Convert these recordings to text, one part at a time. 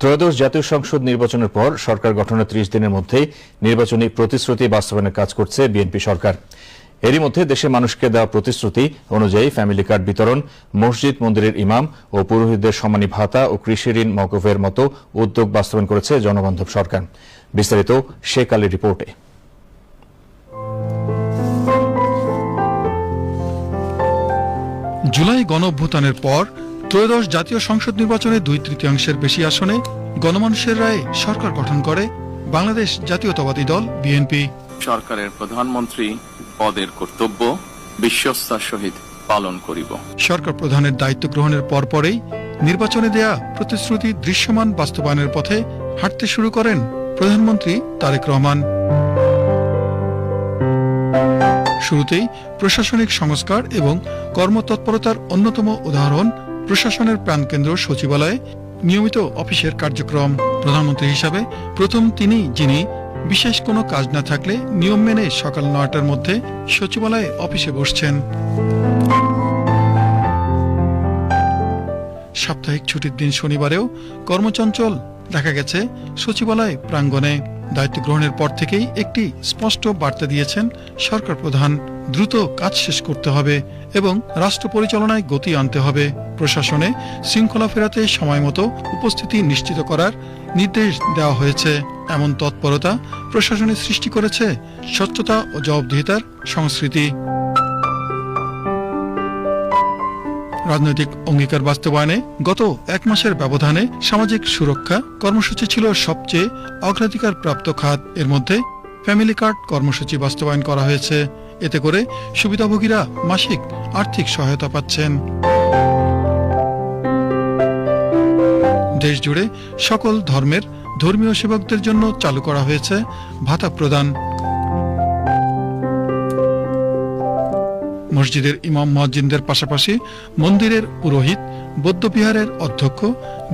ত্রয়োদশ জাতীয় সংসদ নির্বাচনের পর সরকার গঠনের ৩০ দিনের মধ্যেই নির্বাচনী প্রতিশ্রুতি বাস্তবায়নের কাজ করছে বিএনপি সরকার। এরই মধ্যে দেশের মানুষকে দেওয়া প্রতিশ্রুতি অনুযায়ী ফ্যামিলি কার্ড বিতরণ, মসজিদ মন্দিরের ইমাম ও পুরোহিতদের সম্মানী ভাতা ও কৃষি ঋণ মওকুফের মতো উদ্যোগ বাস্তবায়ন করেছে জনবান্ধব সরকার। বিস্তারিত শেখ আলীর রিপোর্টে। জুলাই গণঅভ্যুত্থানের পর ত্রয়োদশ জাতীয় সংসদ নির্বাচনে ২/৩ বেশি আসনে গণমানুষের রায়ে সরকার গঠন করে বাংলাদেশ জাতীয়তাবাদী দল বিএনপি। সরকারের প্রধানমন্ত্রী পদের কর্তব্য বিশ্বস্তার সহিত পালন করিব। সরকার প্রধানের দায়িত্ব গ্রহণের পরপরেই নির্বাচনে দেয়া প্রতিশ্রুতি দৃশ্যমান বাস্তবায়নের পথে হাঁটতে শুরু করেন প্রধানমন্ত্রী তারেক রহমান। শুরুতেই প্রশাসনিক সংস্কার এবং কর্মতৎপরতার অন্যতম উদাহরণ প্রশাসনের প্রাণকেন্দ্র সচিবালয়ে নিয়মিত অফিসের কার্যক্রম। প্রধানমন্ত্রী হিসাবে প্রথম তিনি যিনি বিশেষ কোনো কাজ না থাকলে নিয়ম মেনে সকাল ৯টার মধ্যে সচিবালয়ে অফিসে বসছেন। সাপ্তাহিক ছুটির দিন শনিবারেও কর্মচঞ্চল দেখা গেছে সচিবালয় প্রাঙ্গণে। দায়িত্ব গ্রহণের পর থেকেই একটি স্পষ্ট বার্তা দিয়েছেন সরকার প্রধান, দ্রুত কাজ শেষ করতে হবে এবং রাষ্ট্র পরিচালনায় গতি আনতে হবে। প্রশাসনে শৃঙ্খলা ফেরাতে সময়মতো উপস্থিতি নিশ্চিত করার নির্দেশ দেওয়া হয়েছে। এমন তৎপরতা প্রশাসনে সৃষ্টি করেছে স্বচ্ছতা ও জবাবদিহিতার সংস্কৃতি। রাজনৈতিক অঙ্গীকার বাস্তবায়নে গত ১ মাসের ব্যবধানে সামাজিক সুরক্ষা কর্মসূচি ছিল সবচেয়ে অগ্রাধিকার প্রাপ্ত খাত। এর মধ্যে ফ্যামিলি কার্ড কর্মসূচি বাস্তবায়ন করা হয়েছে। এতে করে সুবিধাভোগীরা মাসিক আর্থিক সহায়তা পাচ্ছেন। দেশ জুড়ে সকল ধর্মের ধর্মীয় সেবকদের জন্য চালু করা হয়েছে ভাতা প্রদান। মসজিদের ইমাম মুয়াজ্জিনদের পাশাপাশি মন্দিরের পুরোহিত, বৌদ্ধবিহারের অধ্যক্ষ,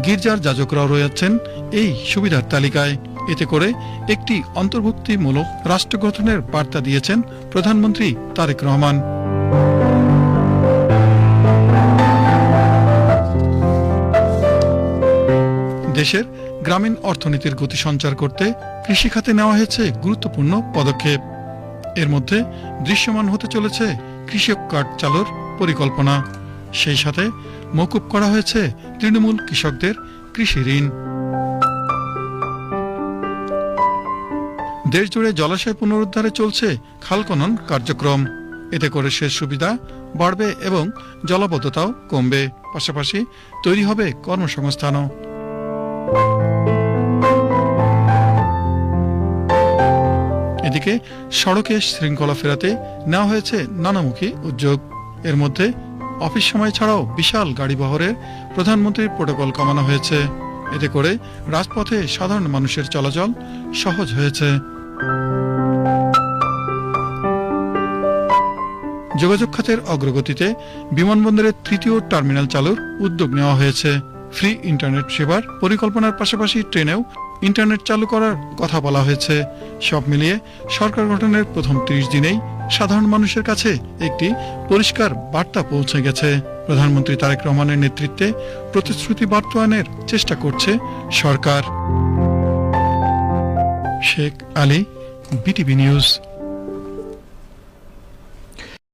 গির্জার যাজকরাও রয়েছেন এই সুবিধার তালিকায়। এতে করে একটি অন্তর্ভুক্তিমূলক রাষ্ট্র গঠনের বার্তা দিয়েছেন প্রধানমন্ত্রী তারেক রহমান। দেশের গ্রামীণ অর্থনীতির গতি সঞ্চার করতে কৃষিখাতে নেওয়া হয়েছে গুরুত্বপূর্ণ পদক্ষেপ। এর মধ্যে দৃশ্যমান হতে চলেছে কৃষক কার্ড চালুর পরিকল্পনা। সেই সাথে মওকুফ করা হয়েছে তৃণমূল কৃষকদের কৃষি ঋণ। দেশ জুড়ে জলাশয় পুনরুদ্ধারে চলছে খাল খনন কার্যক্রম। এতে করে সেচ সুবিধা বাড়বে এবং জলাবদ্ধতাও কমবে। পাশাপাশি তৈরি হবে কর্মসংস্থানও। এদিকে সড়কে শৃঙ্খলা ফেরাতে নেওয়া হয়েছে নানামুখী উদ্যোগ। এর মধ্যে অফিস সময় ছাড়াও বিশাল গাড়ি বহরের প্রধানমন্ত্রীর প্রোটোকল কমানো হয়েছে। এতে করে রাজপথে সাধারণ মানুষের চলাচল সহজ হয়েছে। যোগাযোগ খাতের অগ্রগতিতে বিমানবন্দরের ৩য় টার্মিনাল চালুর উদ্যোগ নেওয়া হয়েছে। ফ্রি ইন্টারনেট সেবার পরিকল্পনার পাশাপাশি ট্রেনেও ইন্টারনেট চালু করার কথা বলা হয়েছে। সব মিলিয়ে সরকার গঠনের প্রথম ৩০ দিনেই সাধারণ মানুষের কাছে একটি পরিষ্কার বার্তা পৌঁছে গেছে। প্রধানমন্ত্রী তারেক রহমানের নেতৃত্বে প্রতিশ্রুতি বাস্তবায়নের চেষ্টা করছে সরকার। Sheikh Ali, BTV news.